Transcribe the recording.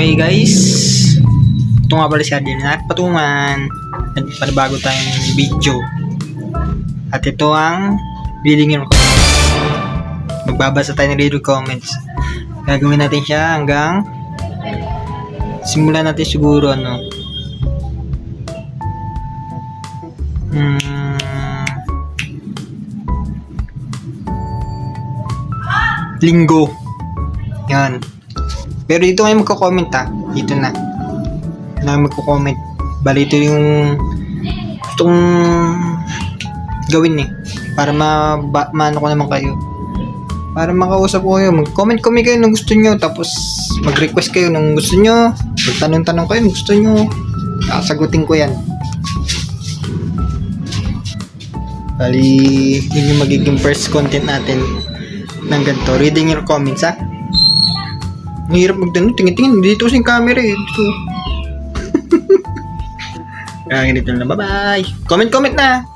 Okay guys, ito nga pala si Arjen at Patungan. Nagpanabago tayong video. At ito ang reading your comments. Magbabasa tayo ng reading your comments. Gagawin natin siya hanggang simulan natin siguro Linggo. Yan. Pero dito ngayon magko-comment Dito na. Magko-comment. Bali ito yung itong gawin para maano ko naman kayo. Para makausap ko kayo. Mag-comment kayo ng gusto nyo. Tapos mag-request kayo ng gusto nyo. Magtanong-tanong kayo ng gusto nyo. Sasagutin ko yan. Bali yun yung magiging first content natin ng ganito. Reading your comments Ang hirap magtanong, tingin-tingin, dito sa camera dito. Kaya ganito na, bye-bye. Comment na!